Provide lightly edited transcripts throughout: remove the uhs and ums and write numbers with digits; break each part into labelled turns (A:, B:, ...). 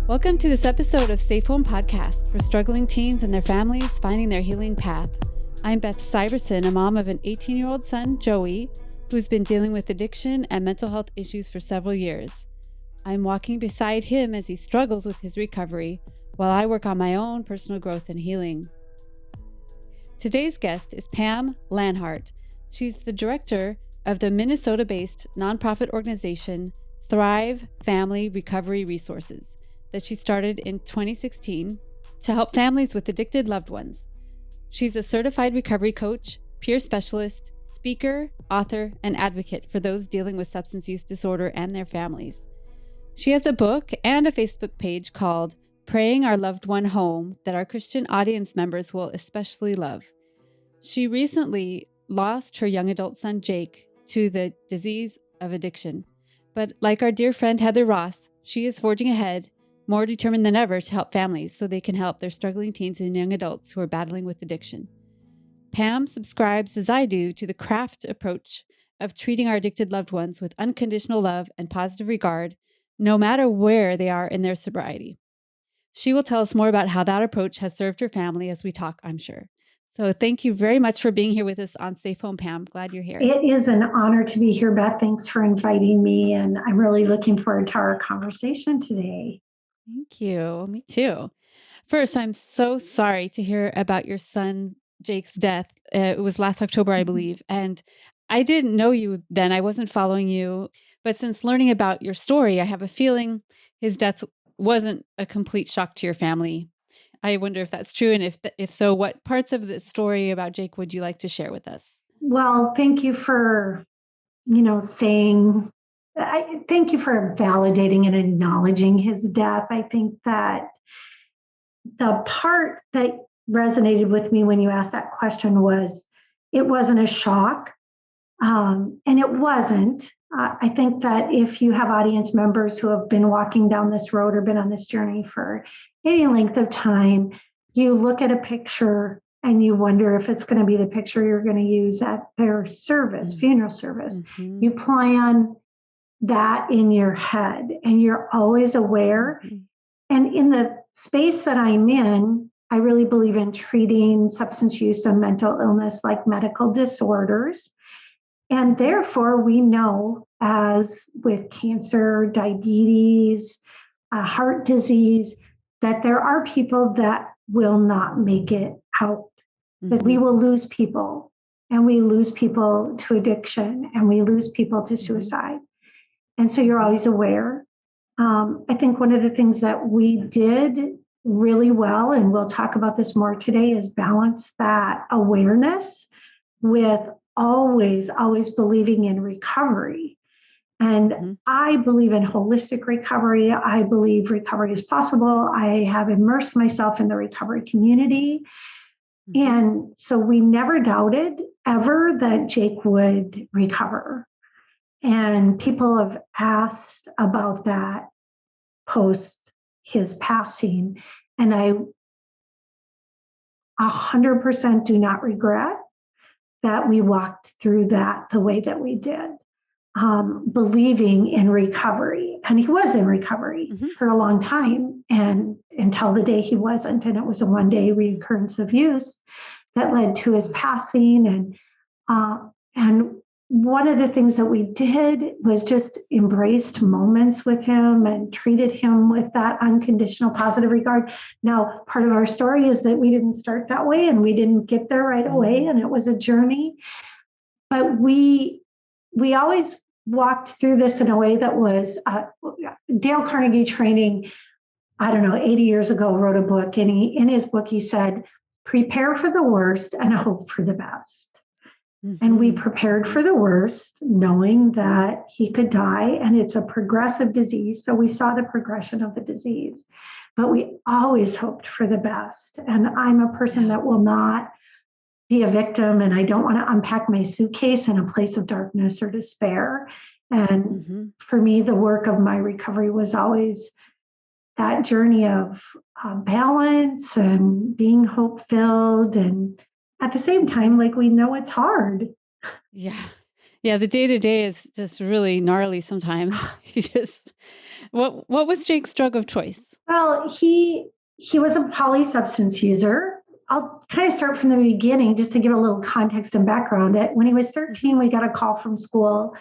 A: Welcome to this episode of Safe Home Podcast for struggling teens and their families finding their healing path. I'm Beth Syverson, a mom of an 18-year-old son, Joey, who's been dealing with addiction and mental health issues for several years. I'm walking beside him as he struggles with his recovery while I work on my own personal growth and healing. Today's guest is Pam Lanhart. She's the director of the Minnesota-based nonprofit organization Thrive Family Recovery Resources that she started in 2016 to help families with addicted loved ones. She's a certified recovery coach, peer specialist, speaker, author, and advocate for those dealing with substance use disorder and their families. She has a book and a Facebook page called Praying Our Loved One Home that our Christian audience members will especially love. She recently lost her young adult son, Jake, to the disease of addiction. But like our dear friend Heather Ross, she is forging ahead, more determined than ever to help families so they can help their struggling teens and young adults who are battling with addiction. Pam subscribes, as I do, to the craft approach of treating our addicted loved ones with unconditional love and positive regard, no matter where they are in their sobriety. She will tell us more about how that approach has served her family as we talk, I'm sure. So thank you very much for being here with us on Safe Home, Pam. Glad you're here.
B: It is an honor to be here, Beth. Thanks for inviting me, and I'm really looking forward to our conversation today.
A: Thank you. Me too. First, I'm so sorry to hear about your son, Jake's death. It was last October, I believe. And I didn't know you then. I wasn't following you. But since learning about your story, I have a feeling his death wasn't a complete shock to your family. I wonder if that's true. And if so, what parts of the story about Jake would you like to share with us?
B: Well, thank you for, thank you for validating and acknowledging his death. I think that the part that resonated with me when you asked that question was it wasn't a shock. And it wasn't. I think that if you have audience members who have been walking down this road or been on this journey for any length of time, you look at a picture and you wonder if it's going to be the picture you're going to use at their service, funeral service. Mm-hmm. You plan that in your head and you're always aware. Mm-hmm. And in the space that I'm in, I really believe in treating substance use and mental illness like medical disorders. And therefore, we know, as with cancer, diabetes, heart disease, that there are people that will not make it out, that we will lose people, and we lose people to addiction, and we lose people to suicide. And so you're always aware. I think one of the things that we did really well, and we'll talk about this more today, is balance that awareness with always believing in recovery. And I believe in holistic recovery. I believe recovery is possible. I have immersed myself in the recovery community. And so we never doubted ever that Jake would recover. And people have asked about that post his passing. And I 100% do not regret that we walked through that the way that we did, believing in recovery. And he was in recovery for a long time, and until the day he wasn't. And it was a one-day reoccurrence of use that led to his passing. And one of the things that we did was just embraced moments with him and treated him with that unconditional positive regard. Now, part of our story is that we didn't start that way and we didn't get there right away, and it was a journey. But we always walked through this in a way that was Dale Carnegie training, 80 years ago, wrote a book, and in his book he said, prepare for the worst and hope for the best. And we prepared for the worst, knowing that he could die, and it's a progressive disease. So we saw the progression of the disease, but we always hoped for the best. And I'm a person that will not be a victim, and I don't want to unpack my suitcase in a place of darkness or despair. And for me, the work of my recovery was always that journey of balance and being hope-filled, and at the same time, like, we know it's hard.
A: Yeah. Yeah, the day-to-day is just really gnarly sometimes. What was Jake's drug of choice?
B: Well, he was a polysubstance user. I'll kind of start from the beginning just to give a little context and background. When he was 13, we got a call from school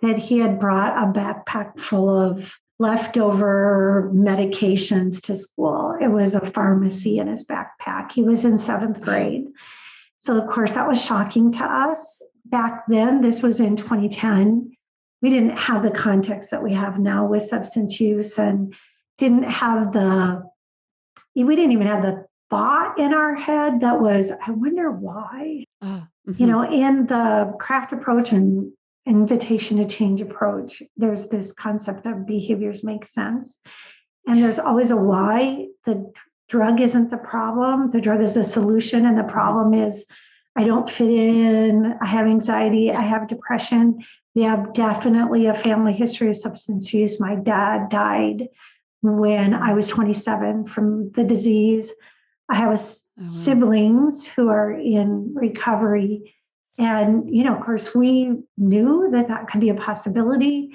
B: that he had brought a backpack full of leftover medications to school. It was a pharmacy in his backpack. He was in 7th grade. So, of course, that was shocking to us. Back then, this was in 2010. We didn't have the context that we have now with substance use, and we didn't even have the thought in our head that was, I wonder why. In the craft approach and invitation to change approach, there's this concept of behaviors make sense. And there's always a why. The drug isn't the problem. The drug is the solution. And the problem is I don't fit in. I have anxiety. I have depression. We have definitely a family history of substance use. My dad died when I was 27 from the disease. I have siblings who are in recovery. And, of course, we knew that could be a possibility,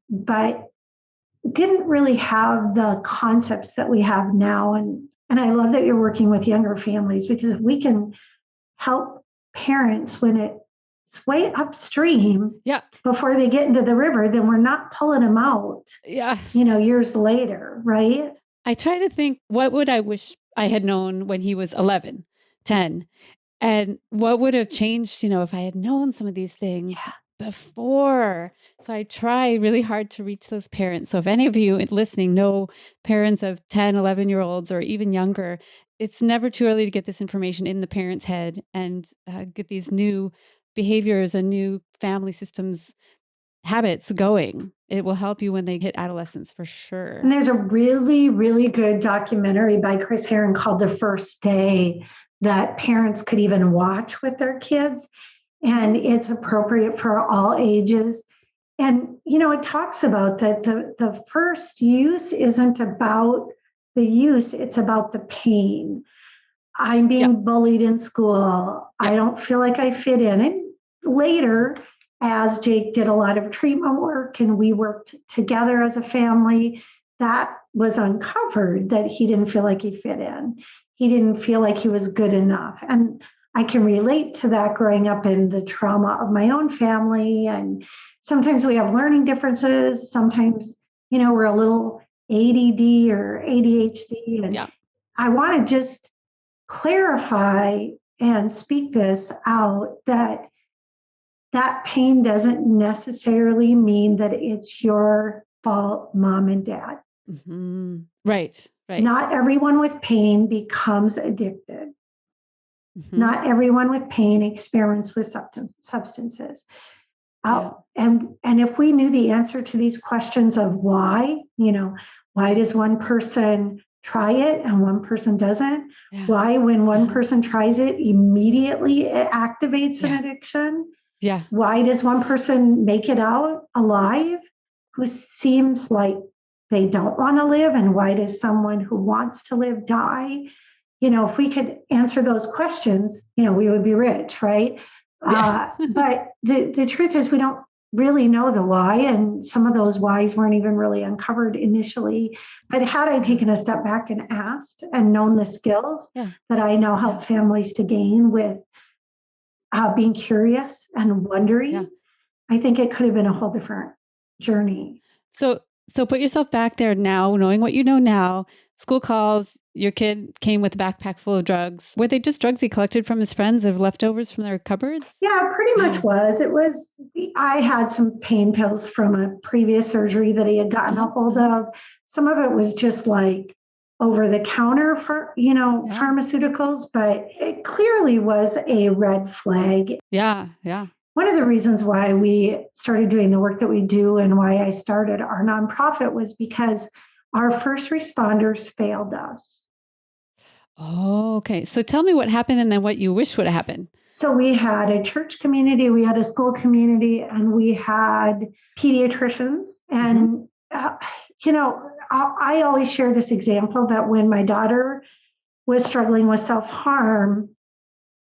B: but didn't really have the concepts that we have now. And I love that you're working with younger families, because if we can help parents when it's way upstream before they get into the river, then we're not pulling them out, years later, right?
A: I try to think, what would I wish I had known when he was 11, 10? And what would have changed, if I had known some of these things before? So I try really hard to reach those parents. So if any of you listening know parents of 10, 11-year-olds or even younger, it's never too early to get this information in the parent's head and get these new behaviors and new family systems habits going. It will help you when they hit adolescence for sure.
B: And there's a really, really good documentary by Chris Herron called The First Day that parents could even watch with their kids. And it's appropriate for all ages. And, it talks about that the first use isn't about the use, it's about the pain. I'm being bullied in school. I don't feel like I fit in. And later, as Jake did a lot of treatment work and we worked together as a family, that was uncovered, that he didn't feel like he fit in. He didn't feel like he was good enough. And I can relate to that growing up in the trauma of my own family. And sometimes we have learning differences. Sometimes, we're a little ADD or ADHD. And I want to just clarify and speak this out, that pain doesn't necessarily mean that it's your fault, mom and dad.
A: Right.
B: Not everyone with pain becomes addicted. Not everyone with pain experiments with substances. And if we knew the answer to these questions of why, why does one person try it and one person doesn't? Why, when one person tries it, immediately it activates an addiction? Why does one person make it out alive who seems like they don't want to live? And why does someone who wants to live die? If we could answer those questions, we would be rich, right? But the truth is we don't really know the why. And some of those whys weren't even really uncovered initially. But had I taken a step back and asked and known the skills that I now help families to gain with being curious and wondering, I think it could have been a whole different journey.
A: So put yourself back there now, knowing what you know now. School calls, your kid came with a backpack full of drugs. Were they just drugs he collected from his friends of leftovers from their cupboards?
B: Yeah, pretty much was. I had some pain pills from a previous surgery that he had gotten a hold of. Some of it was just like over the counter for, pharmaceuticals, but it clearly was a red flag.
A: Yeah.
B: One of the reasons why we started doing the work that we do and why I started our nonprofit was because our first responders failed us.
A: Oh, okay. So tell me what happened and then what you wish would have happened.
B: So we had a church community, we had a school community, and we had pediatricians. And, I always share this example that when my daughter was struggling with self-harm,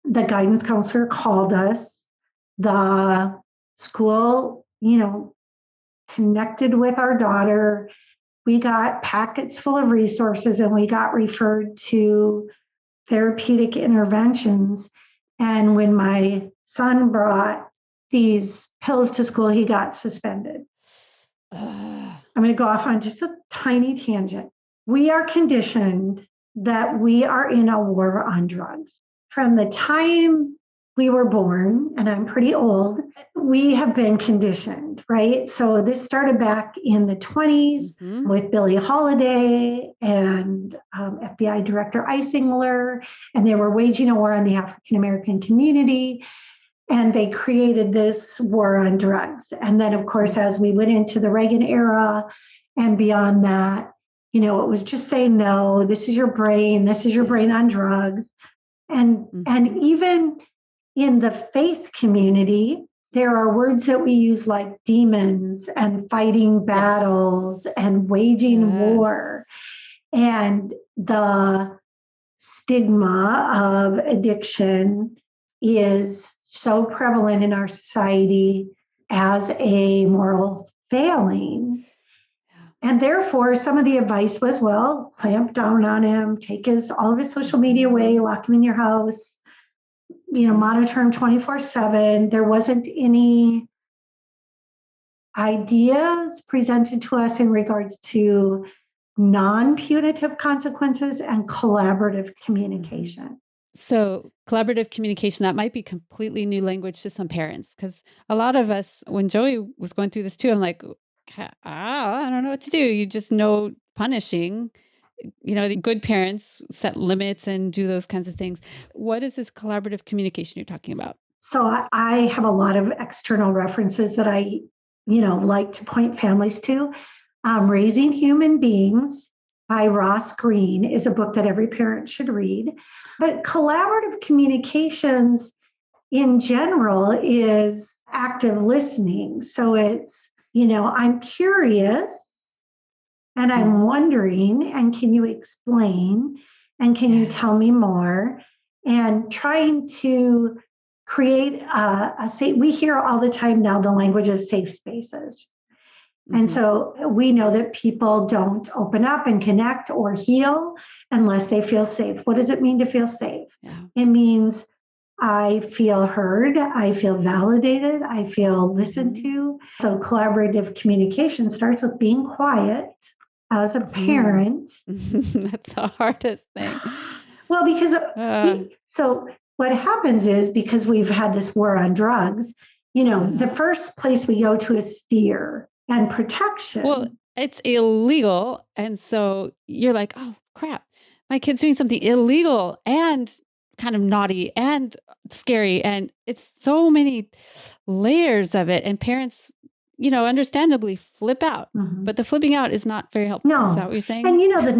B: the guidance counselor called us. The School, connected with our daughter. We got packets full of resources and we got referred to therapeutic interventions. And when my son brought these pills to school, he got suspended. I'm going to go off on just a tiny tangent. We are conditioned that we are in a war on drugs. From the time we were born, and I'm pretty old, we have been conditioned, right? So this started back in the 20s with Billie Holiday and FBI Director Eisingler, and they were waging a war on the African American community. And they created this war on drugs. And then, of course, as we went into the Reagan era and beyond that, it was just say, no, this is your brain on drugs. And even in the faith community, there are words that we use like demons and fighting battles and waging war. And the stigma of addiction is so prevalent in our society as a moral failing. And therefore, some of the advice was, well, clamp down on him, take all of his social media away, lock him in your house, monitor him 24/7. There wasn't any ideas presented to us in regards to non-punitive consequences and collaborative communication.
A: So collaborative communication, that might be completely new language to some parents, because a lot of us, when Joey was going through this too, I'm like, I don't know what to do. You just know punishing. The good parents set limits and do those kinds of things. What is this collaborative communication you're talking about?
B: So I have a lot of external references that I, like to point families to. Raising Human Beings by Ross Greene is a book that every parent should read. But collaborative communications in general is active listening. So it's, I'm curious and I'm wondering, and can you explain? And can you tell me more? And trying to create we hear all the time now the language of safe spaces. And so we know that people don't open up and connect or heal unless they feel safe. What does it mean to feel safe? It means I feel heard, I feel validated, I feel listened to. So collaborative communication starts with being quiet as a parent.
A: That's the hardest thing.
B: Well, because so what happens is, because we've had this war on drugs, the first place we go to is fear and protection.
A: Well, it's illegal. And so you're like, oh, crap. My kid's doing something illegal and kind of naughty and scary. And it's so many layers of it. And parents, understandably flip out. But the flipping out is not very helpful.
B: No.
A: Is that what you're saying?
B: And the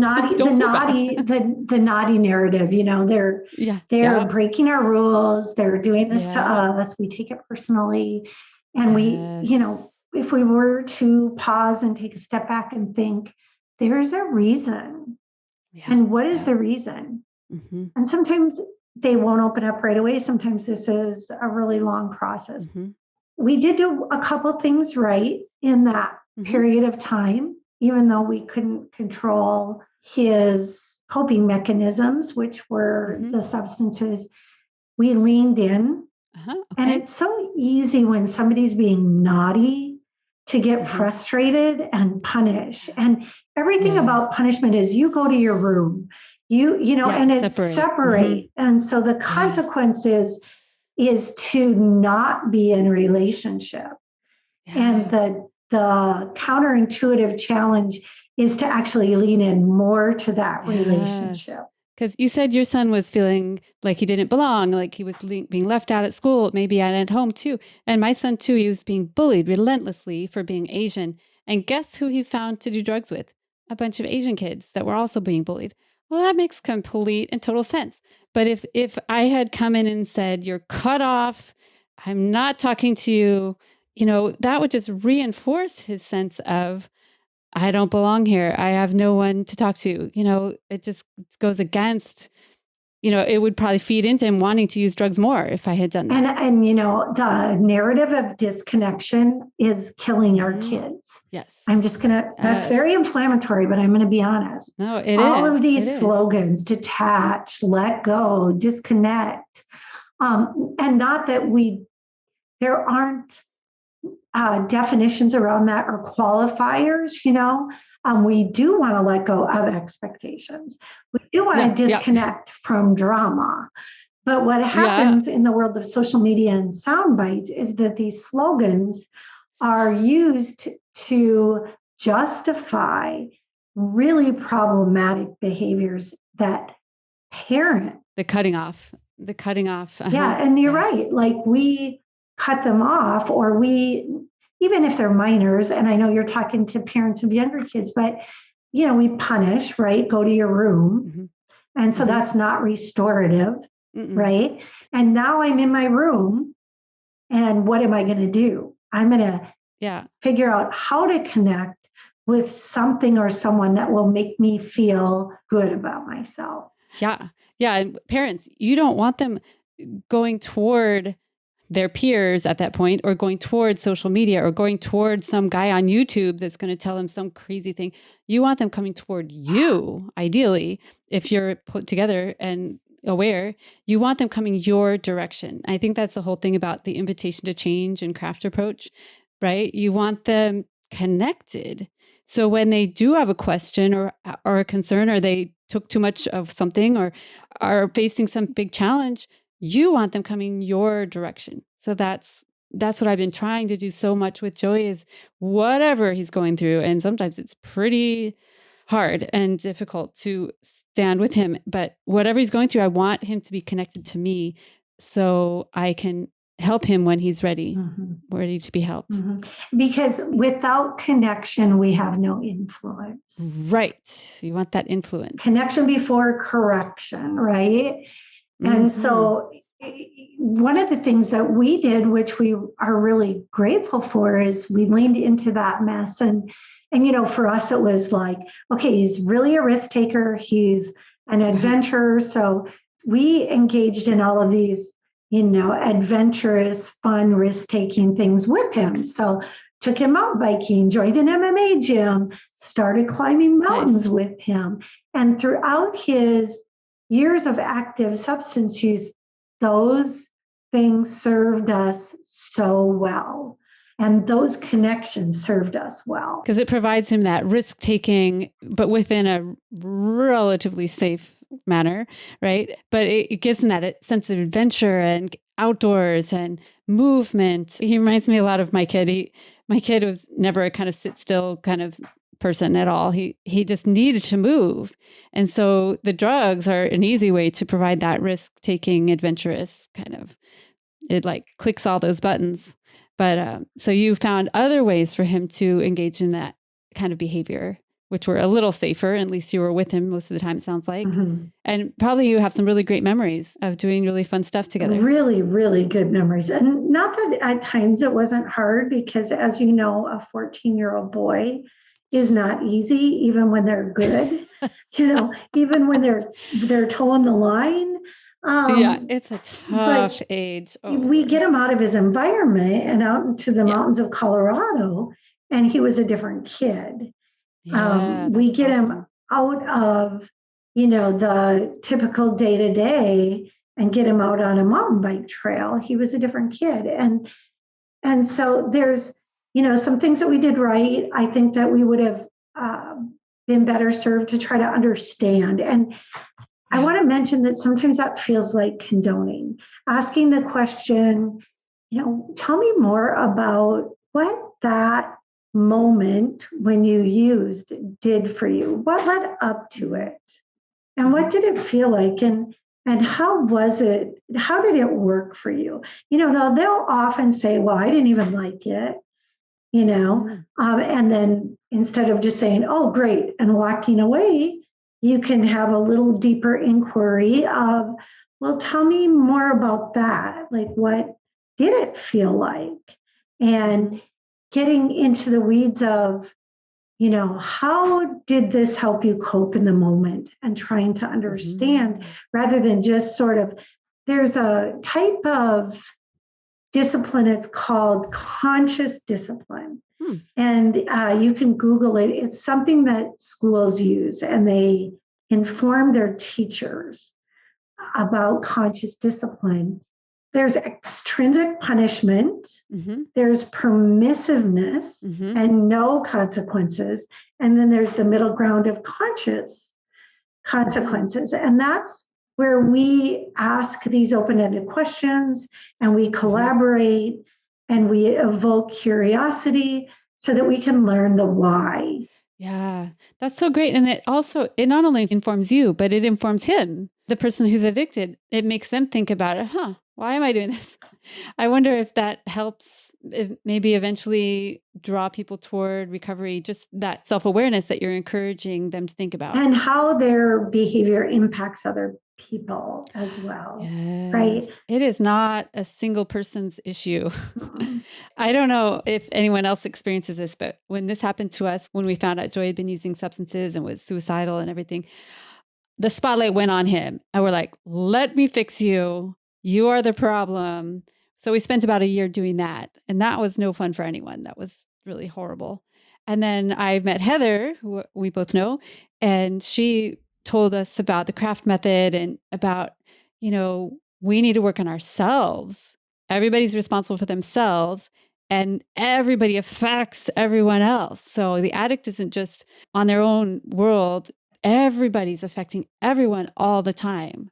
B: naughty narrative, they're breaking our rules. They're doing this to us. We take it personally. And we, if we were to pause and take a step back and think, there's a reason. And what is the reason? And sometimes they won't open up right away. Sometimes this is a really long process. We did do a couple things right in that period of time, even though we couldn't control his coping mechanisms, which were the substances. We leaned in. And it's so easy when somebody's being naughty to get frustrated and punish. And everything about punishment is you go to your room, and it's separate. And so the consequence is to not be in a relationship. And the counterintuitive challenge is to actually lean in more to that relationship.
A: Because you said your son was feeling like he didn't belong, like he was being left out at school, maybe at home too. And my son too, he was being bullied relentlessly for being Asian. And guess who he found to do drugs with? A bunch of Asian kids that were also being bullied. Well, that makes complete and total sense. But if I had come in and said, you're cut off, I'm not talking to you, that would just reinforce his sense of, I don't belong here. I have no one to talk to. It just goes against it would probably feed into him wanting to use drugs more if I had done that.
B: And the narrative of disconnection is killing our kids.
A: Yes.
B: I'm just that's very inflammatory, but I'm going to be honest.
A: No, it
B: All
A: is.
B: of these slogans, detach, let go, disconnect. And not that there aren't definitions around that or qualifiers, we do want to let go of expectations. We do want to disconnect from drama. But what happens in the world of social media and sound bites is that these slogans are used to justify really problematic behaviors that parent.
A: The cutting off.
B: Yeah, and you're right. Like we cut them off, or even if they're minors, and I know you're talking to parents of younger kids, but we punish, right? Go to your room.
A: Mm-hmm.
B: And so that's not restorative, right? And now I'm in my room, and what am I going to do? I'm going to figure out how to connect with something or someone that will make me feel good about myself.
A: Yeah. Yeah. And parents, you don't want them going toward their peers at that point, or going towards social media, or going towards some guy on YouTube that's going to tell them some crazy thing. You want them coming toward you, ideally, if you're put together and aware. You want them coming your direction. I think that's the whole thing about the invitation to change and craft approach, right? You want them connected. So when they do have a question or a concern, or they took too much of something, or are facing some big challenge, you want them coming your direction. So that's what I've been trying to do so much with Joey, is whatever he's going through. And sometimes it's pretty hard and difficult to stand with him, but whatever he's going through, I want him to be connected to me so I can help him when he's ready to be helped.
B: Because without connection, we have no influence.
A: Right. You want that influence.
B: Connection before correction, right? And so one of the things that we did, which we are really grateful for, is we leaned into that mess. And for us, it was like, okay, he's really a risk taker. He's an adventurer. So we engaged in all of these, adventurous, fun, risk-taking things with him. So took him out biking, joined an MMA gym, started climbing mountains with him. And throughout his years of active substance use, those things served us so well. And those connections served us well.
A: Because it provides him that risk-taking, but within a relatively safe manner, right? But it gives him that sense of adventure and outdoors and movement. He reminds me a lot of my kid. My kid was never a kind of sit still kind of person at all. He just needed to move. And so the drugs are an easy way to provide that risk-taking, adventurous kind of, it like clicks all those buttons. But so you found other ways for him to engage in that kind of behavior, which were a little safer. At least you were with him most of the time, it sounds like. And probably you have some really great memories of doing really fun stuff together.
B: Really, really good memories. And not that at times it wasn't hard, because as you know, a 14-year-old boy is not easy, even when they're good, even when they're towing the line.
A: It's a tough age.
B: We get him out of his environment and out into the mountains of Colorado, and he was a different kid. We get him out of, the typical day-to-day and get him out on a mountain bike trail. He was a different kid. And so there's, some things that we did right. I think that we would have been better served to try to understand. And I want to mention that sometimes that feels like condoning, asking the question, tell me more about what that moment when you used did for you. What led up to it? And what did it feel like? And how was it? How did it work for you? They'll often say, well, I didn't even like it, and then instead of just saying, oh, great, and walking away, you can have a little deeper inquiry of, well, tell me more about that. Like, what did it feel like? And getting into the weeds of, how did this help you cope in the moment, and trying to understand rather than just sort of, there's a type of discipline, it's called conscious discipline. And you can Google it. It's something that schools use, and they inform their teachers about conscious discipline. There's extrinsic punishment, there's permissiveness and no consequences, and then there's the middle ground of conscious consequences. And that's where we ask these open-ended questions, and we collaborate, and we evoke curiosity so that we can learn the why.
A: Yeah, that's so great. And it not only informs you, but it informs him, the person who's addicted. It makes them think about it. Why am I doing this? I wonder if that helps maybe eventually draw people toward recovery, just that self-awareness that you're encouraging them to think about.
B: And how their behavior impacts other people as well.
A: Yes.
B: Right?
A: It is not a single person's issue. I don't know if anyone else experiences this, but when this happened to us, when we found out Joy had been using substances and was suicidal and everything, the spotlight went on him, and we're like, let me fix you. You are the problem. So we spent about a year doing that. And that was no fun for anyone. That was really horrible. And then I met Heather, who we both know, and she told us about the craft method and about, we need to work on ourselves. Everybody's responsible for themselves, and everybody affects everyone else. So the addict isn't just on their own world. Everybody's affecting everyone all the time.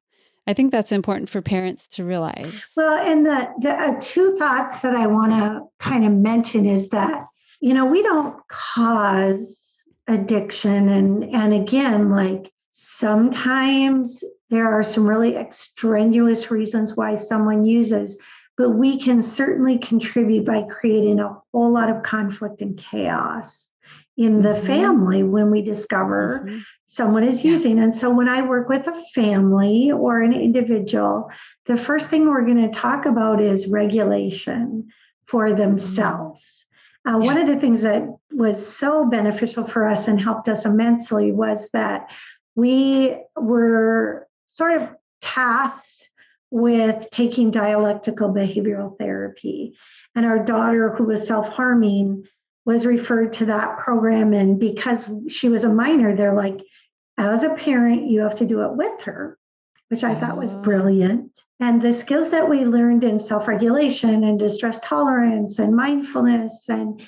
A: I think that's important for parents to realize.
B: Well, and the two thoughts that I want to kind of mention is that, we don't cause addiction. And again, like sometimes there are some really extraneous reasons why someone uses, but we can certainly contribute by creating a whole lot of conflict and chaos in the family when we discover someone is using. And so when I work with a family or an individual, the first thing we're going to talk about is regulation for themselves. One of the things that was so beneficial for us and helped us immensely was that we were sort of tasked with taking dialectical behavioral therapy. And our daughter, who was self-harming, was referred to that program. And because she was a minor, they're like, as a parent, you have to do it with her, which I thought was brilliant. And the skills that we learned in self-regulation and distress tolerance and mindfulness, and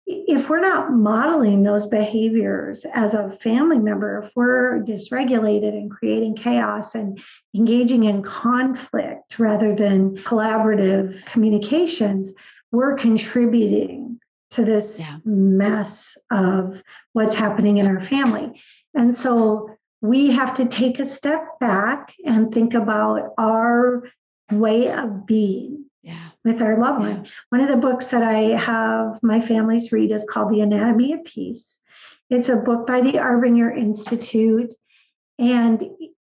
B: if we're not modeling those behaviors as a family member, if we're dysregulated and creating chaos and engaging in conflict rather than collaborative communications, we're contributing to this mess of what's happening in our family. And so we have to take a step back and think about our way of being with our loved one. One of the books that I have my families read is called The Anatomy of Peace. It's a book by the Arbinger Institute, and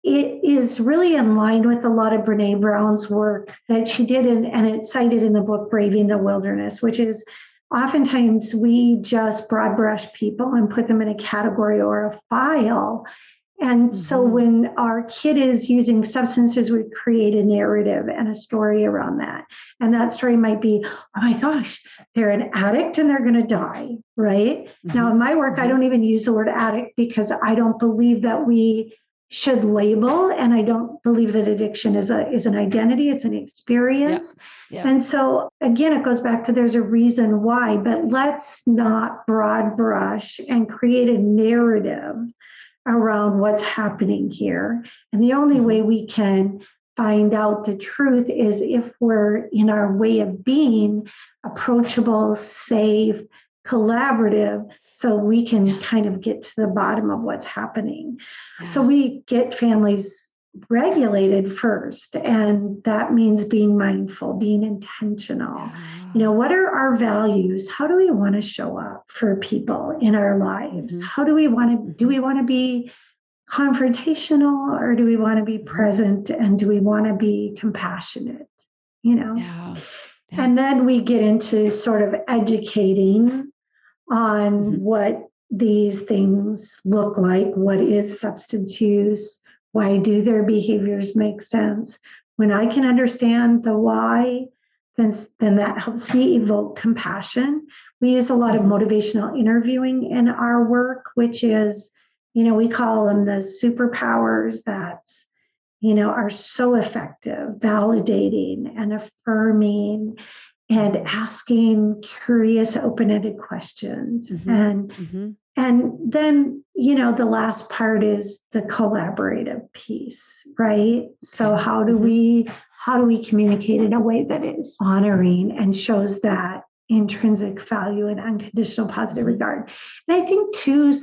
B: it is really in line with a lot of Brene Brown's work that she did, and it's cited in the book Braving the Wilderness, which is oftentimes we just broad brush people and put them in a category or a file. And so when our kid is using substances, we create a narrative and a story around that. And that story might be, oh my gosh, they're an addict and they're going to die, right? Now, in my work, I don't even use the word addict because I don't believe that we should label, and I don't believe that addiction is an identity, it's an experience. And so again, it goes back to there's a reason why, but let's not broad brush and create a narrative around what's happening here. And the only way we can find out the truth is if we're in our way of being approachable, safe, collaborative, so we can kind of get to the bottom of what's happening. So we get families regulated first, and that means being mindful, being intentional. What are our values? How do we want to show up for people in our lives? How do we want to be confrontational, or do we want to be present, and do we want to be compassionate? And then we get into sort of educating on what these things look like, what is substance use, why do their behaviors make sense. When I can understand the why, then that helps me evoke compassion. We use a lot of motivational interviewing in our work, which is, we call them the superpowers that's, are so effective, validating and affirming and asking curious, open-ended questions. And then, the last part is the collaborative piece, right? So how do we communicate in a way that is honoring and shows that intrinsic value and unconditional positive regard? And I think too,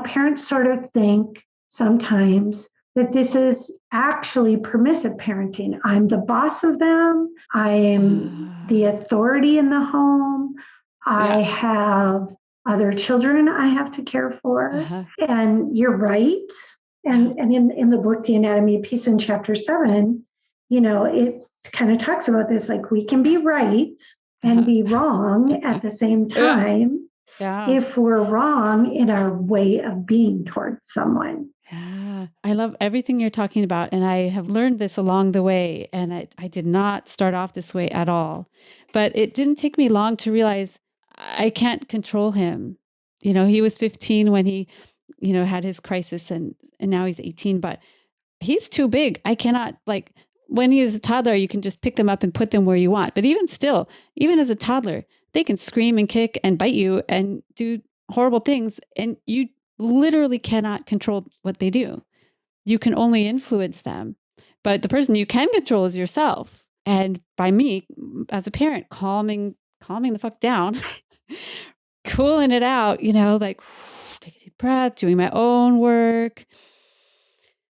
B: parents sort of think sometimes that this is actually permissive parenting. I'm the boss of them. I am the authority in the home. I have other children I have to care for. And you're right. And in the book, The Anatomy of Peace in Chapter 7, it kind of talks about this, like we can be right and be wrong at the same time if we're wrong in our way of being towards someone.
A: Yeah, I love everything you're talking about. And I have learned this along the way. And I did not start off this way at all. But it didn't take me long to realize I can't control him. He was 15 when he, had his crisis and now he's 18, but he's too big. I cannot, like, when he was a toddler, you can just pick them up and put them where you want. But even still, even as a toddler, they can scream and kick and bite you and do horrible things. And you literally cannot control what they do. You can only influence them. But the person you can control is yourself. And by me, as a parent, calming the fuck down, cooling it out, like take a deep breath, doing my own work,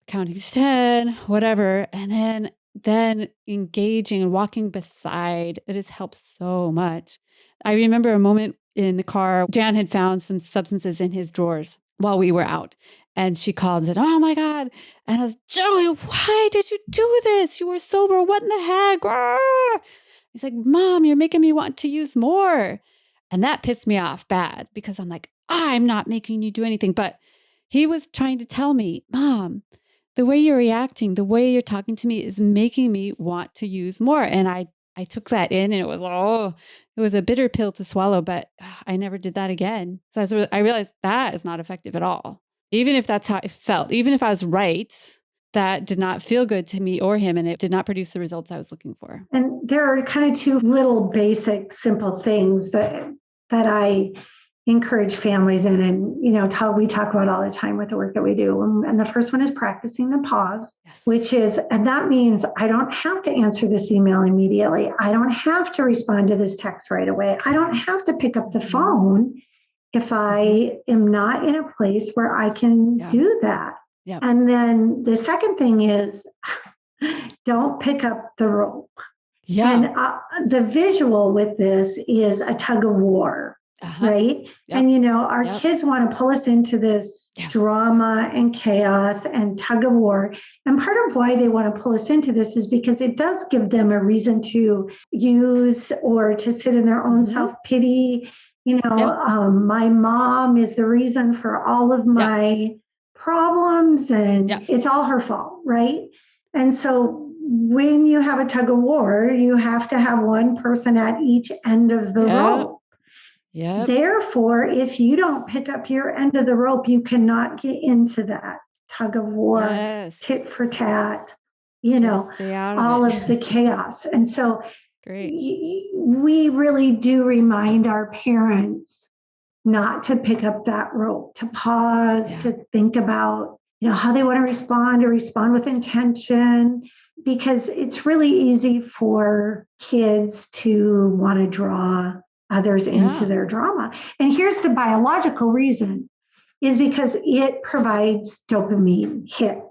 A: counting to 10, whatever. And then engaging and walking beside, it has helped so much. I remember a moment in the car, Dan had found some substances in his drawers while we were out. And she called and said, "Oh my God." And I was, "Joey, why did you do this? You were sober. What in the heck?" Arr! He's like, "Mom, you're making me want to use more." And that pissed me off bad because I'm like, I'm not making you do anything. But he was trying to tell me, "Mom, the way you're reacting, the way you're talking to me is making me want to use more." And I took that in and it was a bitter pill to swallow, but I never did that again. So I realized that is not effective at all. Even if that's how it felt, even if I was right, that did not feel good to me or him, and it did not produce the results I was looking for.
B: And there are kind of two little basic, simple things that I encourage families in, and we talk about all the time with the work that we do. And the first one is practicing the pause, and that means I don't have to answer this email immediately. I don't have to respond to this text right away. I don't have to pick up the phone if I am not in a place where I can do that. And then the second thing is don't pick up the rope. And the visual with this is a tug of war. Right. And, our kids want to pull us into this drama and chaos and tug of war. And part of why they want to pull us into this is because it does give them a reason to use or to sit in their own self-pity. My mom is the reason for all of my problems and it's all her fault. Right. And so when you have a tug of war, you have to have one person at each end of the rope. Therefore, if you don't pick up your end of the rope, you cannot get into that tug of war, tit for tat, all of the chaos. And so we really do remind our parents not to pick up that rope, to pause, to think about, how they want to respond with intention, because it's really easy for kids to want to draw others into their drama. And here's the biological reason, is because it provides dopamine hits.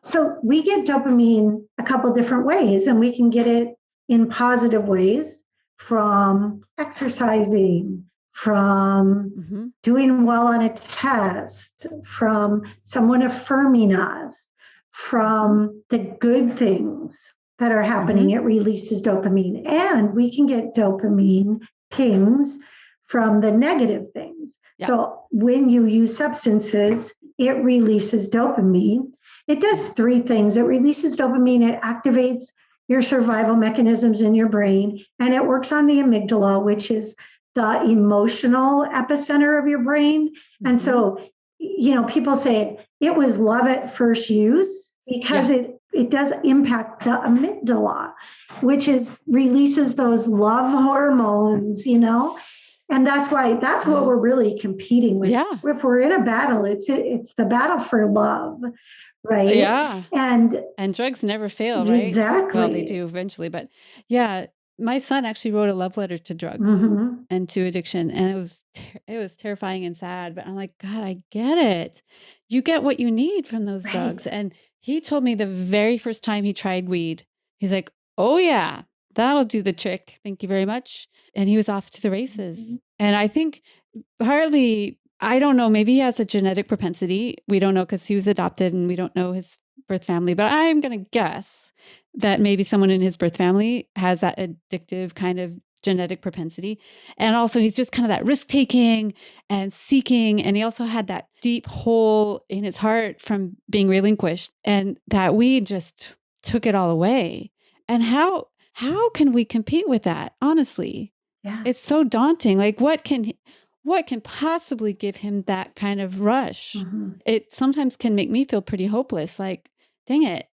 B: So we get dopamine a couple different ways, and we can get it in positive ways from exercising, from doing well on a test, from someone affirming us, from the good things that are happening. It releases dopamine. And we can get dopamine pings from the negative things.
A: Yeah.
B: So when you use substances, it releases dopamine. It does three things. It releases dopamine, it activates your survival mechanisms in your brain, and it works on the amygdala, which is the emotional epicenter of your brain. And so, people say it was love at first use because it does impact the amygdala, which releases those love hormones, and that's what we're really competing with.
A: Yeah.
B: If we're in a battle, it's the battle for love, right?
A: Yeah.
B: And
A: drugs never fail, right?
B: Exactly.
A: Well, they do eventually, but yeah, my son actually wrote a love letter to drugs and to addiction, and it was terrifying and sad, but I'm like, God, I get it. You get what you need from those drugs. And he told me the very first time he tried weed, he's like, oh yeah, that'll do the trick. Thank you very much. And he was off to the races. And I think partly, I don't know, maybe he has a genetic propensity. We don't know because he was adopted and we don't know his birth family, but I'm going to guess that maybe someone in his birth family has that addictive kind of genetic propensity. And also he's just kind of that risk taking and seeking. And he also had that deep hole in his heart from being relinquished, and that we just took it all away. And how can we compete with that? Honestly, it's so daunting. Like what can possibly give him that kind of rush? It sometimes can make me feel pretty hopeless. Like, dang it.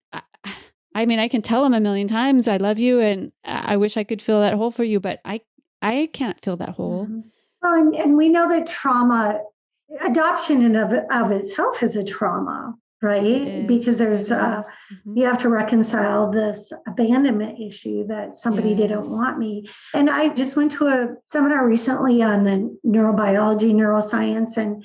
A: I mean, I can tell him a million times, I love you and I wish I could fill that hole for you, but I can't fill that hole.
B: Well, and we know that trauma, adoption in of itself is a trauma, right? Because there's you have to reconcile this abandonment issue that somebody didn't want me. And I just went to a seminar recently on the neurobiology, neuroscience, and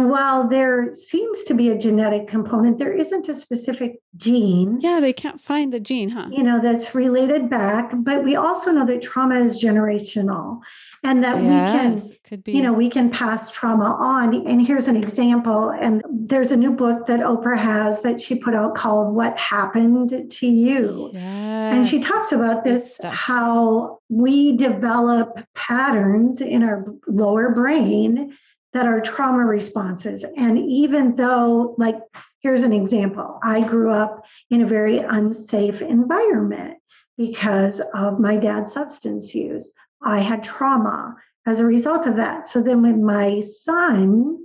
B: while there seems to be a genetic component, there isn't a specific gene.
A: Yeah, they can't find the gene, huh?
B: That's related back. But we also know that trauma is generational, and that we can pass trauma on. And here's an example. And there's a new book that Oprah has that she put out called What Happened to You? And she talks about this, how we develop patterns in our lower brain that are trauma responses. And even though, like, here's an example. I grew up in a very unsafe environment because of my dad's substance use. I had trauma as a result of that. So then when my son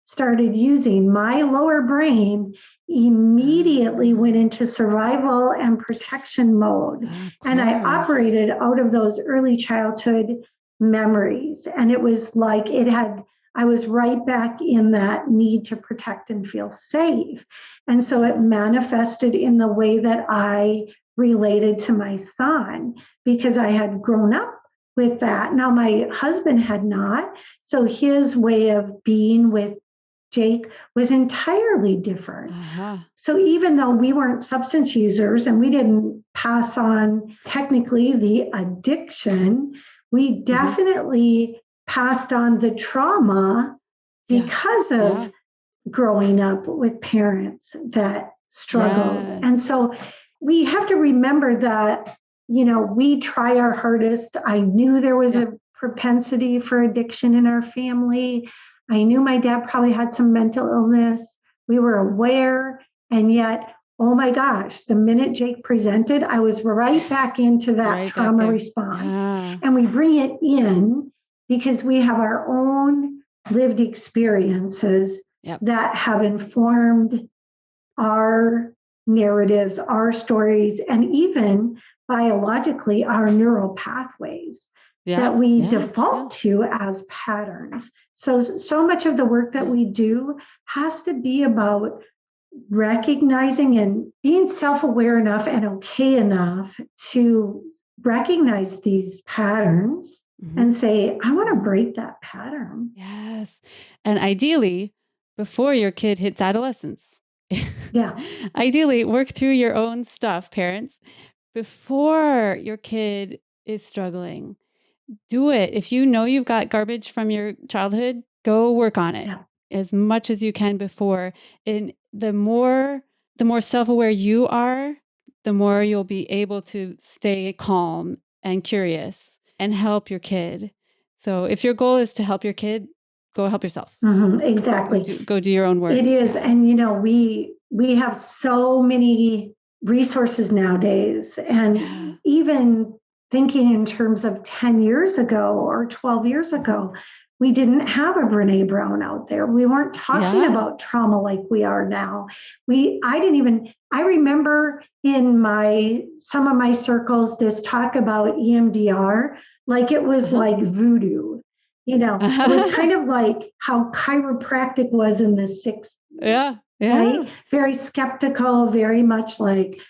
B: started using, my lower brain immediately went into survival and protection mode. And I operated out of those early childhood memories. And it was like I was right back in that need to protect and feel safe. And so it manifested in the way that I related to my son, because I had grown up with that. Now, my husband had not. So his way of being with Jake was entirely different. So even though we weren't substance users and we didn't pass on technically the addiction, we definitely passed on the trauma because of growing up with parents that struggled. And so we have to remember that, we try our hardest. I knew there was a propensity for addiction in our family. I knew my dad probably had some mental illness. We were aware, and yet, oh my gosh, the minute Jake presented, I was right back into that trauma response. And we bring it in because we have our own lived experiences that have informed our narratives, our stories, and even biologically our neural pathways that we default to as patterns. So much of the work that we do has to be about recognizing and being self-aware enough and okay enough to recognize these patterns and say, I want to break that pattern.
A: Yes. And ideally, before your kid hits adolescence. Ideally, work through your own stuff, parents, before your kid is struggling. Do it. If you know you've got garbage from your childhood, go work on it as much as you can before. And the more self-aware you are, the more you'll be able to stay calm and curious and help your kid. So if your goal is to help your kid, go help yourself.
B: Exactly.
A: Go do your own work.
B: It is. And, we have so many resources nowadays. And even thinking in terms of 10 years ago or 12 years ago, we didn't have a Brene Brown out there. We weren't talking about trauma like we are now. I remember in some of my circles, this talk about EMDR, like it was like voodoo. It was kind of like how chiropractic was in the 60s.
A: Yeah.
B: Right? Very skeptical, very much like,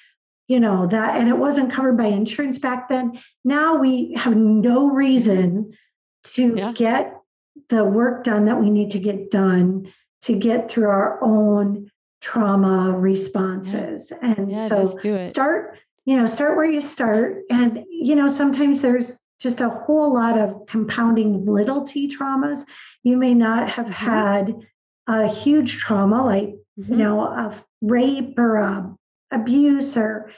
B: that, and it wasn't covered by insurance back then. Now we have no reason to get the work done that we need to get done to get through our own trauma responses. And so
A: just do it.
B: Start where you start. And, sometimes there's just a whole lot of compounding little t traumas. You may not have had a huge trauma like, a rape or abuse or,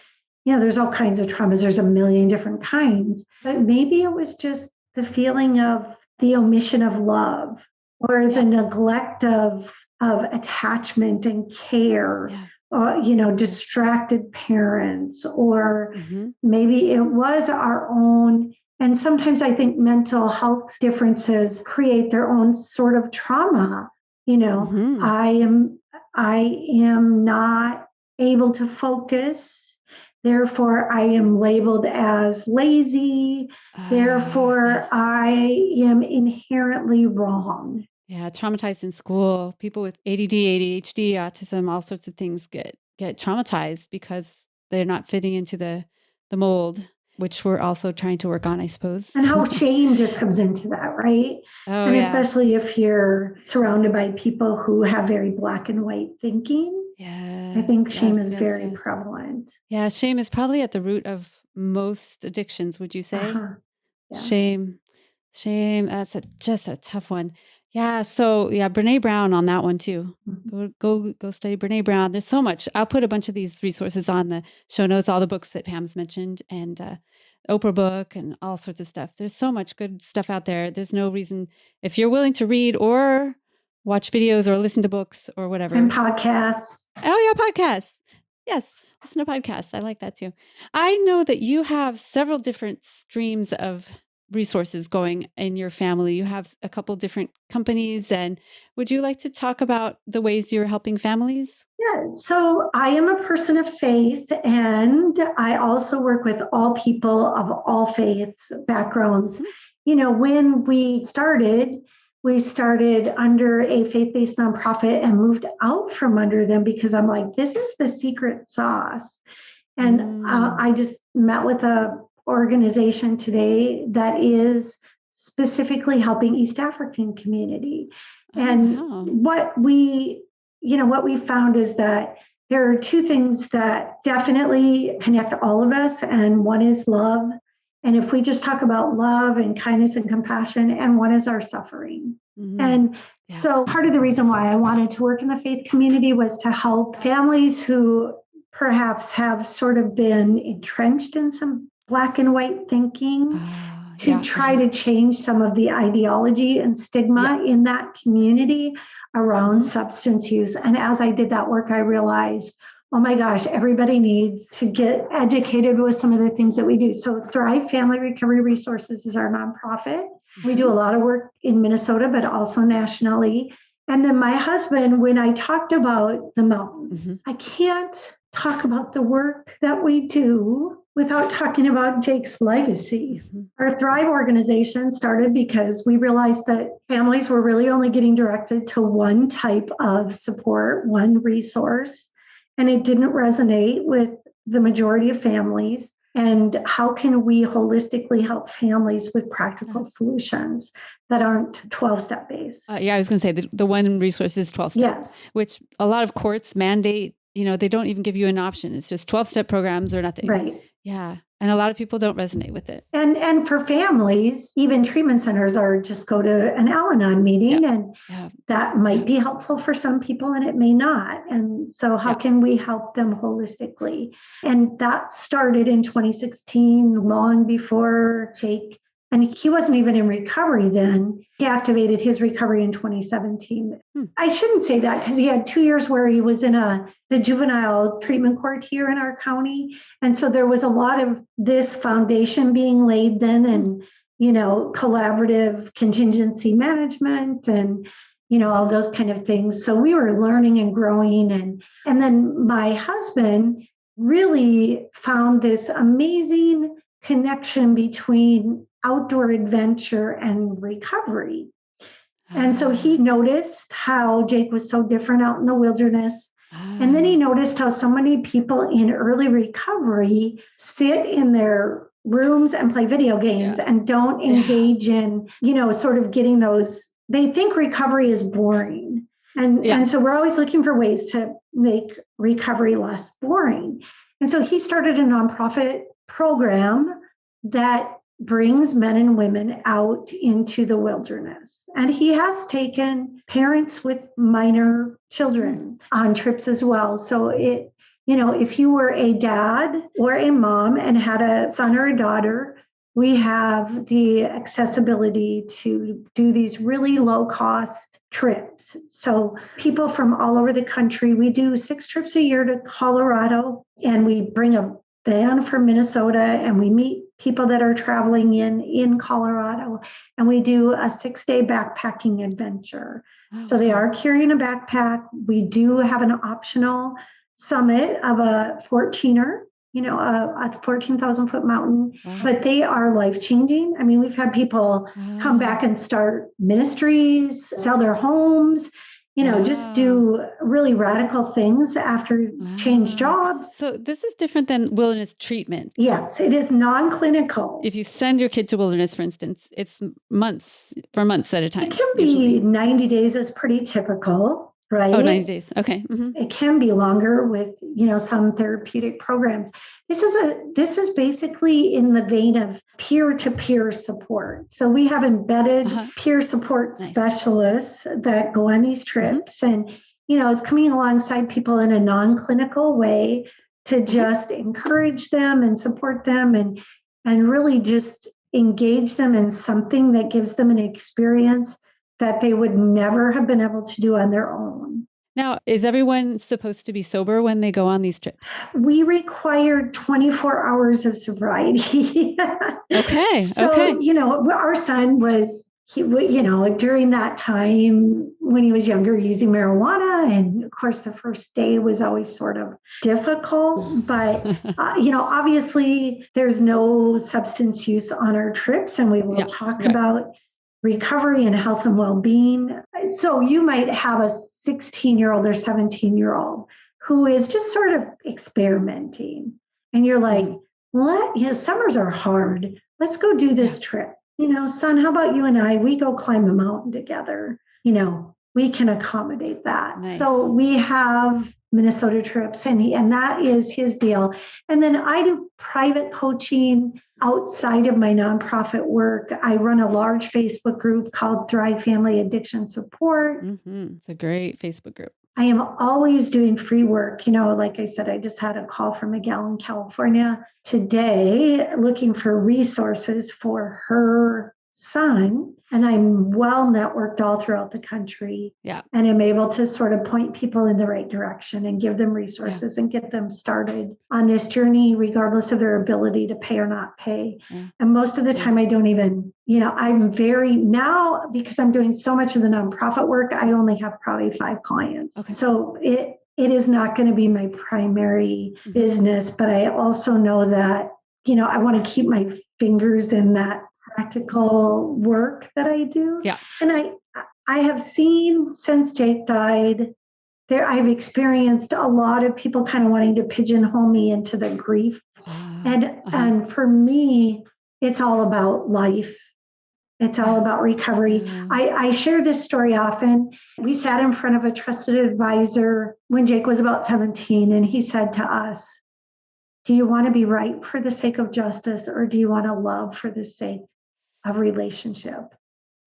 B: there's all kinds of traumas. There's a million different kinds. But maybe it was just the feeling of the omission of love or the neglect of attachment and care, distracted parents, or maybe it was our own. And sometimes I think mental health differences create their own sort of trauma. I am not able to focus. Therefore, I am labeled as lazy. Therefore, I am inherently wrong.
A: Yeah, traumatized in school. People with ADD, ADHD, autism, all sorts of things get traumatized because they're not fitting into the mold, which we're also trying to work on, I suppose.
B: And how shame just comes into that, right? And especially if you're surrounded by people who have very black and white thinking. I think shame is very prevalent.
A: Yeah, shame is probably at the root of most addictions, would you say? Shame. That's just a tough one. Yeah. So Brene Brown on that one too. Go study Brene Brown. There's so much. I'll put a bunch of these resources on the show notes, all the books that Pam's mentioned, and Oprah book and all sorts of stuff. There's so much good stuff out there. There's no reason, if you're willing to read or watch videos or listen to books or whatever.
B: And podcasts.
A: Oh yeah, podcasts. Yes. Listen to podcasts. I like that too. I know that you have several different streams of resources going in your family. You have a couple different companies, and would you like to talk about the ways you're helping families?
B: Yeah, so I am a person of faith, and I also work with all people of all faiths, backgrounds. When we started under a faith-based nonprofit and moved out from under them because I'm like, this is the secret sauce. And I just met with a organization today that is specifically helping East African community. What we found is that there are two things that definitely connect all of us, and one is love. And if we just talk about love and kindness and compassion, and one is our suffering. And so part of the reason why I wanted to work in the faith community was to help families who perhaps have sort of been entrenched in some black and white thinking to try to change some of the ideology and stigma in that community around substance use. And as I did that work, I realized, oh my gosh, everybody needs to get educated with some of the things that we do. So Thrive Family Recovery Resources is our nonprofit. We do a lot of work in Minnesota, but also nationally. And then my husband, when I talked about the mountains, I can't talk about the work that we do without talking about Jake's legacy. Our Thrive organization started because we realized that families were really only getting directed to one type of support, one resource, and it didn't resonate with the majority of families. And how can we holistically help families with practical solutions that aren't 12-step based?
A: I was going to say the one resource is 12-step, which a lot of courts mandate. They don't even give you an option. It's just 12-step programs or nothing.
B: Right.
A: Yeah. And a lot of people don't resonate with it.
B: And for families, even treatment centers are just go to an Al-Anon meeting and that might be helpful for some people and it may not. And so how can we help them holistically? And that started in 2016, long before Jake And he wasn't even in recovery then. He activated his recovery in 2017. I shouldn't say that because he had 2 years where he was in the juvenile treatment court here in our county. And so there was a lot of this foundation being laid then, and, collaborative contingency management and, all those kind of things. So we were learning and growing. And then my husband really found this amazing connection between outdoor adventure and recovery. And so he noticed how Jake was so different out in the wilderness. And then he noticed how so many people in early recovery sit in their rooms and play video games and don't engage in, sort of getting those. They think recovery is boring. And so we're always looking for ways to make recovery less boring. And so he started a nonprofit program that brings men and women out into the wilderness. And he has taken parents with minor children on trips as well. So if you were a dad or a mom and had a son or a daughter, we have the accessibility to do these really low cost trips. So people from all over the country, we do 6 trips a year to Colorado, and we bring a van from Minnesota, and we meet people that are traveling in Colorado, and we do a 6-day backpacking adventure. So they are carrying a backpack. We do have an optional summit of a 14er, a 14,000 foot mountain, but they are life-changing. I mean, we've had people come back and start ministries, sell their homes, just do really radical things after change jobs.
A: So this is different than wilderness treatment.
B: Yes, it is non-clinical.
A: If you send your kid to wilderness, for instance, it's months at a time.
B: It can be 90 days is pretty typical, right?
A: Oh, 90 days. Okay. Mm-hmm.
B: It can be longer with, some therapeutic programs. This is basically in the vein of peer-to-peer support. So we have embedded peer support specialists that go on these trips, and, it's coming alongside people in a non-clinical way to just encourage them and support them and really just engage them in something that gives them an experience that they would never have been able to do on their own.
A: Now, is everyone supposed to be sober when they go on these trips?
B: We require 24 hours of sobriety.
A: Okay.
B: So, our son was, during that time when he was younger, using marijuana. And of course, the first day was always sort of difficult. But, obviously, there's no substance use on our trips. And we will talk about recovery and health and well-being. So you might have a 16-year-old or 17-year-old who is just sort of experimenting. And you're like, what? Summers are hard. Let's go do this trip. Son, how about you and I? We go climb a mountain together. We can accommodate that.
A: Nice.
B: So we have Minnesota trips, and that is his deal. And then I do private coaching outside of my nonprofit work. I run a large Facebook group called Thrive Family Addiction Support.
A: It's a great Facebook group.
B: I am always doing free work. Like I said, I just had a call from a gal in California today looking for resources for her son. And I'm well networked all throughout the country.
A: Yeah.
B: And I'm able to sort of point people in the right direction and give them resources and get them started on this journey, regardless of their ability to pay or not pay. Yeah. And most of the time I don't even, I'm now, because I'm doing so much of the nonprofit work, I only have probably 5 clients. Okay. So it is not going to be my primary business, but I also know that, I want to keep my fingers in that practical work that I do.
A: Yeah.
B: And I have seen since Jake died, I've experienced a lot of people kind of wanting to pigeonhole me into the grief. And for me, it's all about life. It's all about recovery. I share this story often. We sat in front of a trusted advisor when Jake was about 17, and he said to us, do you want to be right for the sake of justice, or do you want to love for the sake of relationship?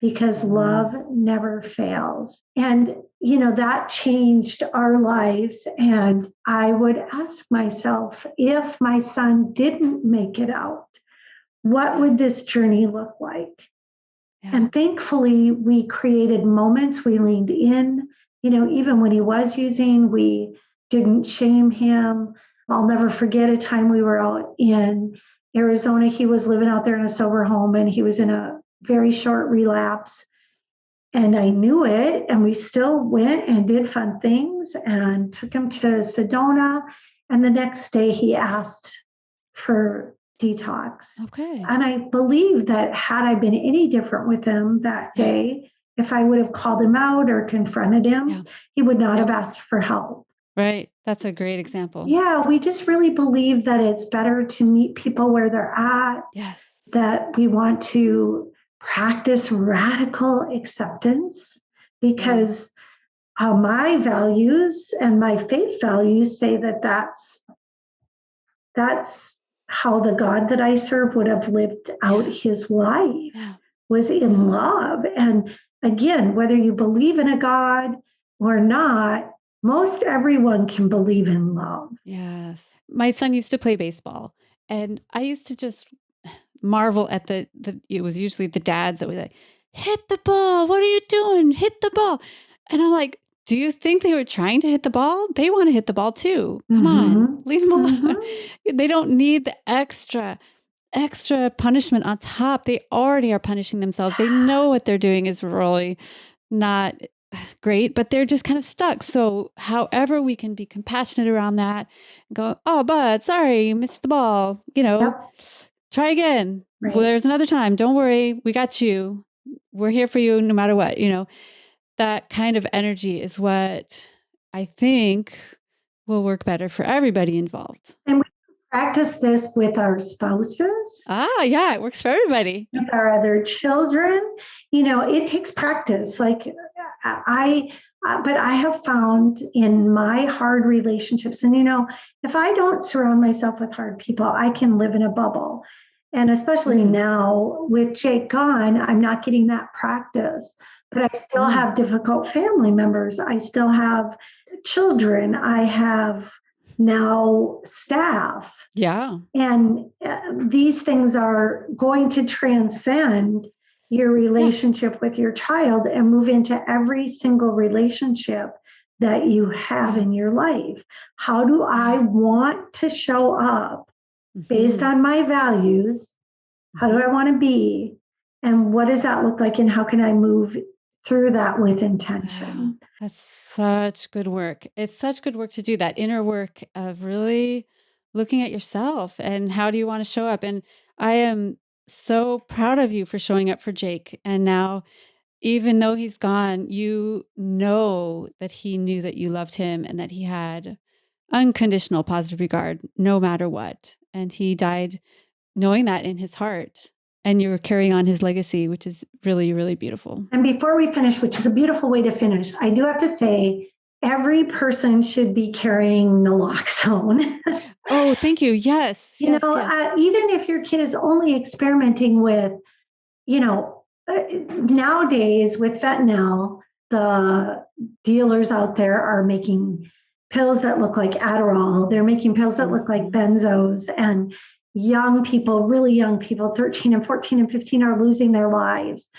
B: Because love never fails. And, that changed our lives. And I would ask myself, if my son didn't make it out, What would this journey look like?
A: Yeah.
B: And thankfully, we created moments, we leaned in, even when he was using, we didn't shame him. I'll never forget a time we were out in Arizona. He was living out there in a sober home and he was in a very short relapse. And I knew it, and we still went and did fun things and took him to Sedona. And the next day he asked for detox.
A: Okay.
B: And I believe that had I been any different with him that day, if I would have called him out or confronted him, he would not have asked for help.
A: Right. That's a great example.
B: Yeah, we just really believe that it's better to meet people where they're at.
A: Yes.
B: That we want to practice radical acceptance because my values and my faith values say that that's how the God that I serve would have lived out his life, was in love. And again, whether you believe in a God or not, most everyone can believe in love.
A: Yes. My son used to play baseball, and I used to just marvel at it was usually the dads that were like, hit the ball. What are you doing? Hit the ball. And I'm like, do you think they were trying to hit the ball? They want to hit the ball too. Come on, leave them alone. They don't need the extra punishment on top. They already are punishing themselves. They know what they're doing is really not great, but they're just kind of stuck. So however we can be compassionate around that, go, oh, bud, sorry, you missed the ball, try again.
B: Right.
A: Well, there's another time. Don't worry. We got you. We're here for you no matter what, that kind of energy is what I think will work better for everybody involved.
B: And we practice this with our spouses.
A: Yeah, it works for everybody.
B: With our other children. It takes practice. But I have found in my hard relationships, and if I don't surround myself with hard people, I can live in a bubble. And especially now with Jake gone, I'm not getting that practice. But I still have difficult family members. I still have children. I have now staff.
A: Yeah.
B: And these things are going to transcend your relationship with your child and move into every single relationship that you have in your life. How do I want to show up based on my values? How do I want to be? And what does that look like? And how can I move through that with intention?
A: Wow. That's such good work. It's such good work to do that inner work of really looking at yourself and how do you want to show up. And I am so proud of you for showing up for Jake. And now, even though he's gone, you know that he knew that you loved him and that he had unconditional positive regard no matter what. And he died knowing that in his heart. And you were carrying on his legacy, which is really, really beautiful.
B: And before we finish, which is a beautiful way to finish, I do have to say, every person should be carrying naloxone.
A: Oh, thank you. Yes.
B: Even if your kid is only experimenting with, nowadays with fentanyl, the dealers out there are making pills that look like Adderall. They're making pills that look like benzos, and young people, really young people, 13 and 14 and 15 are losing their lives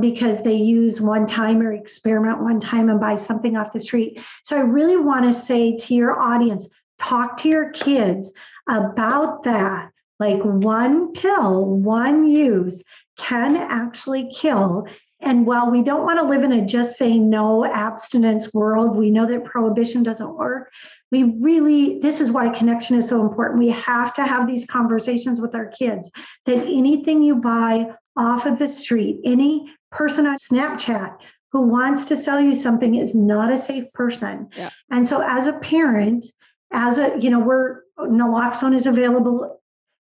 B: because they use one time or experiment one time and buy something off the street. So I really want to say to your audience, talk to your kids about that. Like one pill, one use can actually kill. And while we don't want to live in a just say no abstinence world, we know that prohibition doesn't work. This is why connection is so important. We have to have these conversations with our kids that anything you buy off of the street, any person on Snapchat who wants to sell you something is not a safe person.
A: Yeah.
B: And so as a parent, naloxone is available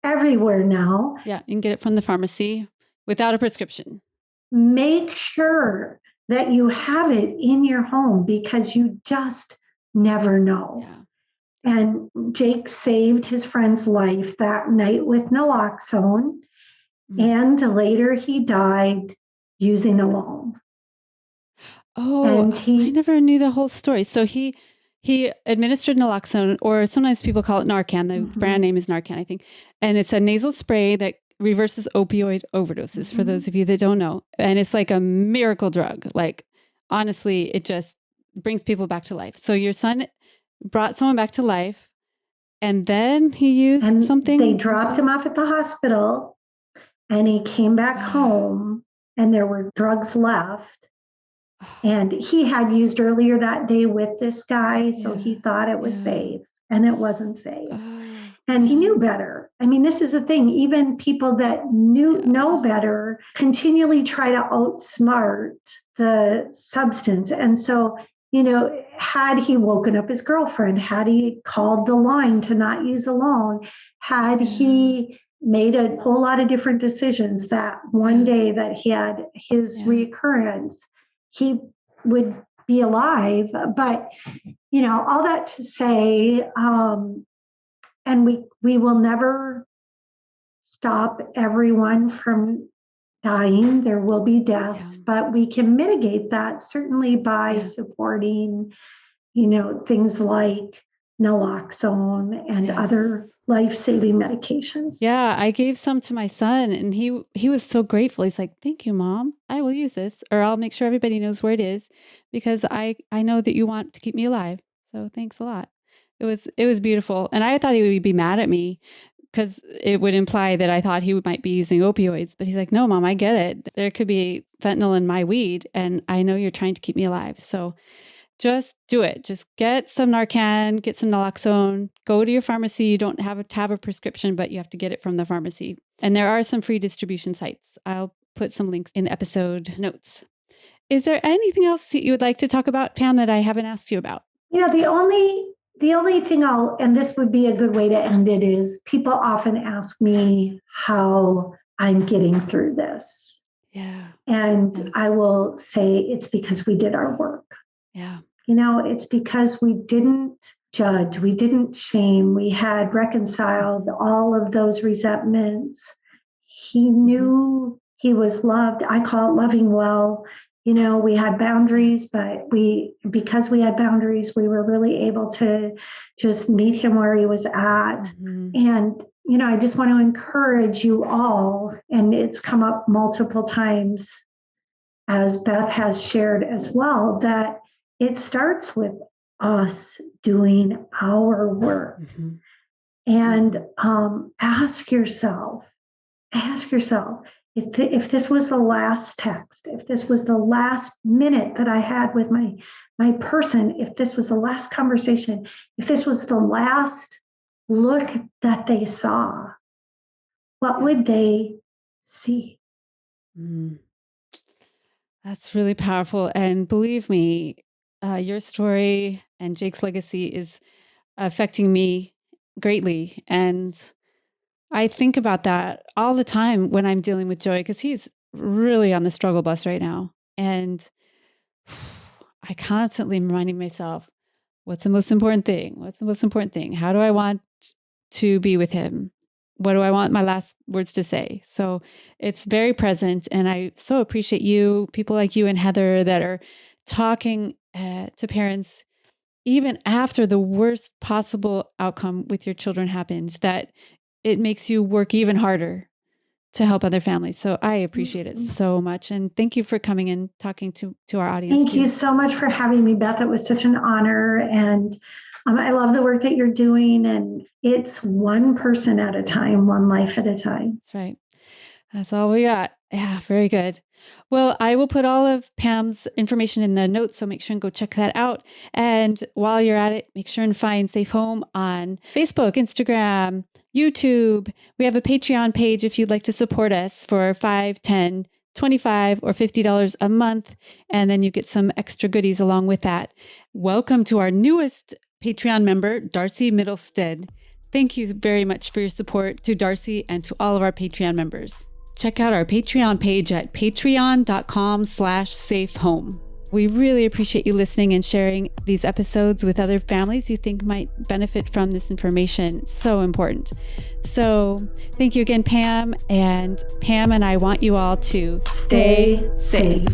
B: everywhere now.
A: Yeah, you can get it from the pharmacy without a prescription.
B: Make sure that you have it in your home because you just never know.
A: Yeah.
B: And Jake saved his friend's life that night with naloxone, and later he died using alone.
A: Oh, and I never knew the whole story. So he administered naloxone, or sometimes people call it Narcan. The brand name is Narcan, I think. And it's a nasal spray that reverses opioid overdoses, for those of you that don't know. And it's like a miracle drug. Like, honestly, it just brings people back to life. So your son brought someone back to life, and then he used something.
B: They dropped him off at the hospital, and he came back home, and there were drugs left. And he had used earlier that day with this guy, so he thought it was safe, and it wasn't safe. And he knew better. I mean, this is the thing. Even people that know better continually try to outsmart the substance. And so, had he woken up his girlfriend, had he called the line to not use alone, had he made a whole lot of different decisions that one day that he had his reoccurrence, he would be alive. But, all that to say, and we will never stop everyone from dying. There will be deaths, but we can mitigate that certainly by supporting, things like Naloxone and other life-saving medications.
A: Yeah, I gave some to my son, and he was so grateful. He's like, "Thank you, Mom. I will use this, or I'll make sure everybody knows where it is, because I know that you want to keep me alive. So thanks a lot." It was beautiful, and I thought he would be mad at me because it would imply that I thought he might be using opioids. But he's like, "No, Mom, I get it. There could be fentanyl in my weed, and I know you're trying to keep me alive. So just do it. Just get some Narcan, get some Naloxone, go to your pharmacy. You don't have to have a prescription, but you have to get it from the pharmacy. And there are some free distribution sites. I'll put some links in the episode notes." Is there anything else you would like to talk about, Pam, that I haven't asked you about?
B: The only thing and this would be a good way to end it, is people often ask me how I'm getting through this.
A: Yeah.
B: And I will say it's because we did our work.
A: Yeah.
B: It's because we didn't judge, we didn't shame, we had reconciled all of those resentments. He knew he was loved. I call it loving well. We had boundaries, but because we had boundaries, we were really able to just meet him where he was at. And, I just want to encourage you all, and it's come up multiple times, as Beth has shared as well, that it starts with us doing our work. And ask yourself, if this was the last text, if this was the last minute that I had with my person, if this was the last conversation, if this was the last look that they saw, what would they see?
A: That's really powerful. And believe me, your story and Jake's legacy is affecting me greatly. And I think about that all the time when I'm dealing with Joey, because he's really on the struggle bus right now. And I constantly am reminding myself, what's the most important thing? What's the most important thing? How do I want to be with him? What do I want my last words to say? So it's very present. And I so appreciate you, people like you and Heather, that are talking to parents even after the worst possible outcome with your children happens, that it makes you work even harder to help other families. So I appreciate it so much. And thank you for coming and talking to our audience.
B: Thank you so much for having me, Beth. It was such an honor. And I love the work that you're doing. And it's one person at a time, one life at a time.
A: That's right. That's all we got. Yeah, very good. Well, I will put all of Pam's information in the notes, so make sure and go check that out. And while you're at it, make sure and find Safe Home on Facebook, Instagram, YouTube. We have a Patreon page if you'd like to support us for $5, $10, $25, or $50 a month. And then you get some extra goodies along with that. Welcome to our newest Patreon member, Darcy Middlestead. Thank you very much for your support to Darcy and to all of our Patreon members. Check out our Patreon page at patreon.com/safehome. We really appreciate you listening and sharing these episodes with other families you think might benefit from this information. It's so important. So thank you again, Pam. And Pam and I want you all to stay safe.